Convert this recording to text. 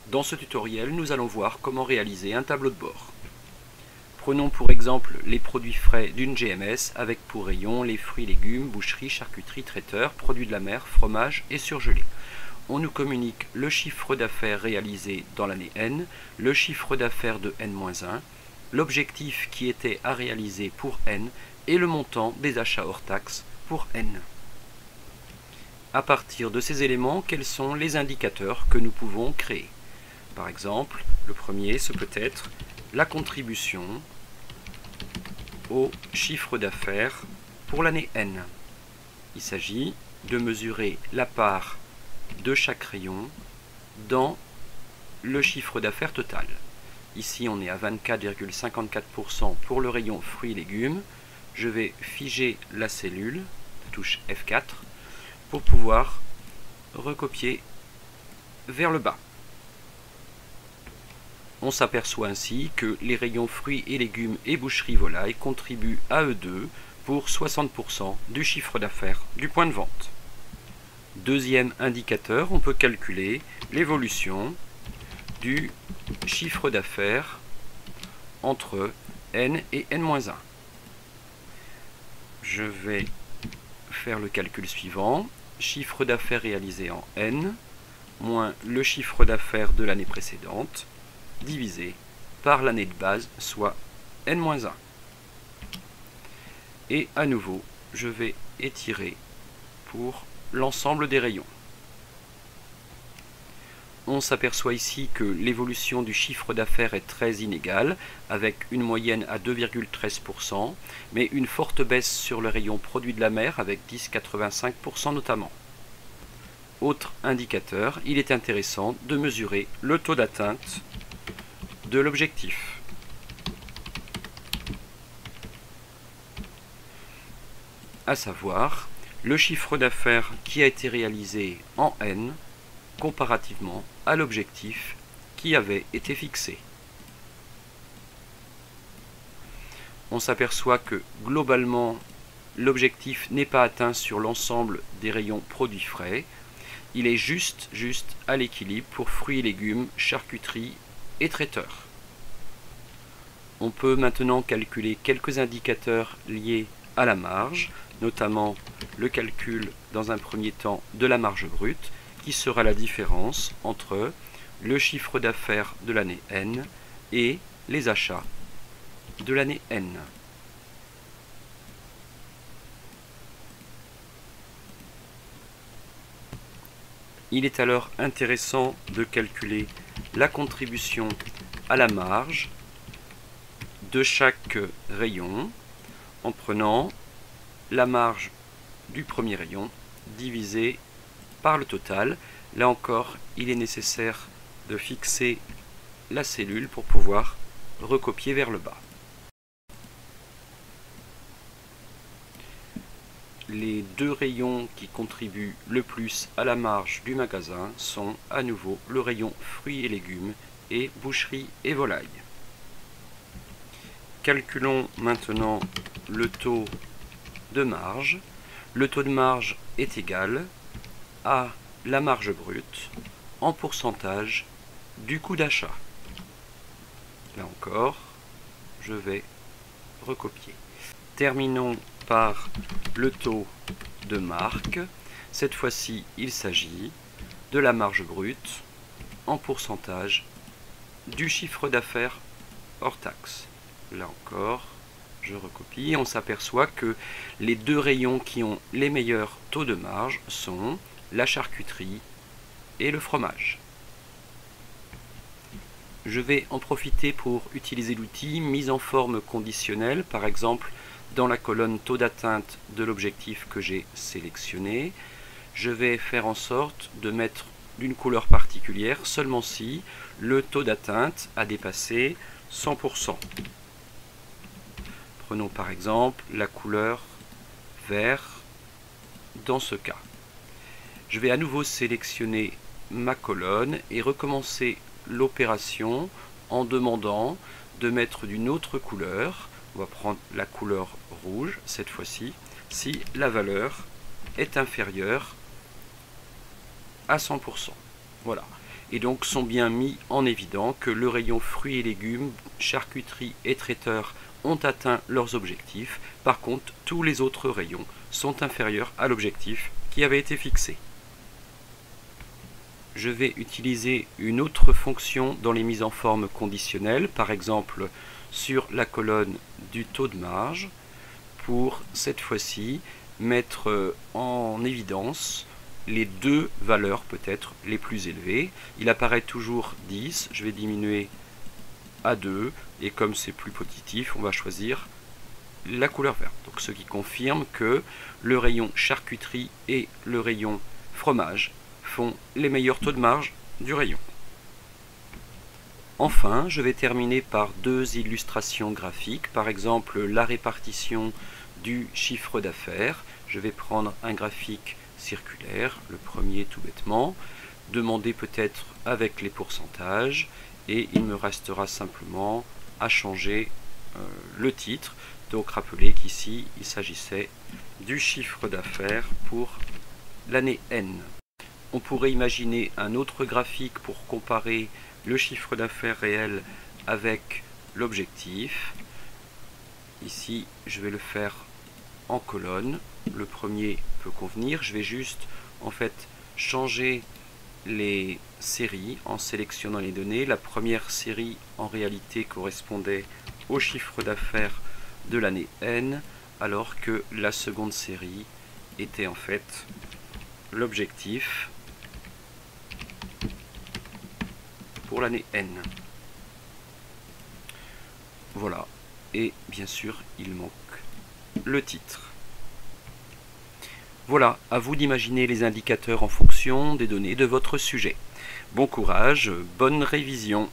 Dans ce tutoriel, nous allons voir comment réaliser un tableau de bord. Prenons pour exemple les produits frais d'une GMS avec pour rayon les fruits, légumes, boucherie, charcuterie, traiteur, produits de la mer, fromage et surgelés. On nous communique le chiffre d'affaires réalisé dans l'année N, le chiffre d'affaires de N-1, l'objectif qui était à réaliser pour N et le montant des achats hors taxes pour N. À partir de ces éléments, quels sont les indicateurs que nous pouvons créer? Par exemple, le premier, ce peut être la contribution au chiffre d'affaires pour l'année N. Il s'agit de mesurer la part de chaque rayon dans le chiffre d'affaires total. Ici, on est à 24,54% pour le rayon fruits et légumes. Je vais figer la cellule, touche F4, pour pouvoir recopier vers le bas. On s'aperçoit ainsi que les rayons fruits et légumes et boucherie volaille contribuent à eux deux pour 60% du chiffre d'affaires du point de vente. Deuxième indicateur, on peut calculer l'évolution du chiffre d'affaires entre N et N-1. Je vais faire le calcul suivant. Chiffre d'affaires réalisé en N moins le chiffre d'affaires de l'année précédente divisé par l'année de base, soit N-1. Et à nouveau, je vais étirer pour l'ensemble des rayons. On s'aperçoit ici que l'évolution du chiffre d'affaires est très inégale, avec une moyenne à 2,13%, mais une forte baisse sur le rayon produits de la mer, avec 10,85% notamment. Autre indicateur, il est intéressant de mesurer le taux d'atteinte de l'objectif. À savoir, le chiffre d'affaires qui a été réalisé en N comparativement à l'objectif qui avait été fixé. On s'aperçoit que globalement, l'objectif n'est pas atteint sur l'ensemble des rayons produits frais. Il est juste à l'équilibre pour fruits et légumes, charcuterie et traiteur. On peut maintenant calculer quelques indicateurs liés à la marge, notamment le calcul dans un premier temps de la marge brute, qui sera la différence entre le chiffre d'affaires de l'année N et les achats de l'année N. Il est alors intéressant de calculer la contribution à la marge de chaque rayon en prenant la marge du premier rayon divisé par le total. Là encore, il est nécessaire de fixer la cellule pour pouvoir recopier vers le bas. Les deux rayons qui contribuent le plus à la marge du magasin sont à nouveau le rayon fruits et légumes et boucherie et volaille. Calculons maintenant le taux de marge. Le taux de marge est égal à la marge brute en pourcentage du coût d'achat. Là encore, je vais recopier. Terminons par le taux de marque. Cette fois-ci, il s'agit de la marge brute en pourcentage du chiffre d'affaires hors taxe. Là encore, je recopie. On s'aperçoit que les deux rayons qui ont les meilleurs taux de marge sont la charcuterie et le fromage. Je vais en profiter pour utiliser l'outil mise en forme conditionnelle, par exemple dans la colonne taux d'atteinte de l'objectif que j'ai sélectionné. Je vais faire en sorte de mettre d'une couleur particulière seulement si le taux d'atteinte a dépassé 100%. Prenons par exemple la couleur vert dans ce cas. Je vais à nouveau sélectionner ma colonne et recommencer l'opération en demandant de mettre d'une autre couleur. On va prendre la couleur rouge cette fois-ci, si la valeur est inférieure à 100%. Voilà. et donc sont bien mis en évidence que le rayon fruits et légumes, charcuterie et traiteurs ont atteint leurs objectifs. Par contre, tous les autres rayons sont inférieurs à l'objectif qui avait été fixé. Je vais utiliser une autre fonction dans les mises en forme conditionnelles, par exemple sur la colonne du taux de marge, pour cette fois-ci mettre en évidence les deux valeurs peut-être les plus élevées. Il apparaît toujours 10, je vais diminuer à 2, et comme c'est plus positif, on va choisir la couleur verte. Donc ce qui confirme que le rayon charcuterie et le rayon fromage font les meilleurs taux de marge du rayon. Enfin, je vais terminer par deux illustrations graphiques, par exemple la répartition du chiffre d'affaires. Je vais prendre un graphique circulaire, le premier tout bêtement, demander peut-être avec les pourcentages, et il me restera simplement à changer le titre. Donc rappelez qu'ici il s'agissait du chiffre d'affaires pour l'année N. On pourrait imaginer un autre graphique pour comparer le chiffre d'affaires réel avec l'objectif. Ici, je vais le faire en colonne. Le premier peut convenir. Je vais juste en fait changer les séries en sélectionnant les données. La première série en réalité correspondait au chiffre d'affaires de l'année N, alors que la seconde série était en fait l'objectif pour l'année N. Voilà, et bien sûr il manque le titre. Voilà, à vous d'imaginer les indicateurs en fonction des données de votre sujet. Bon courage, bonne révision.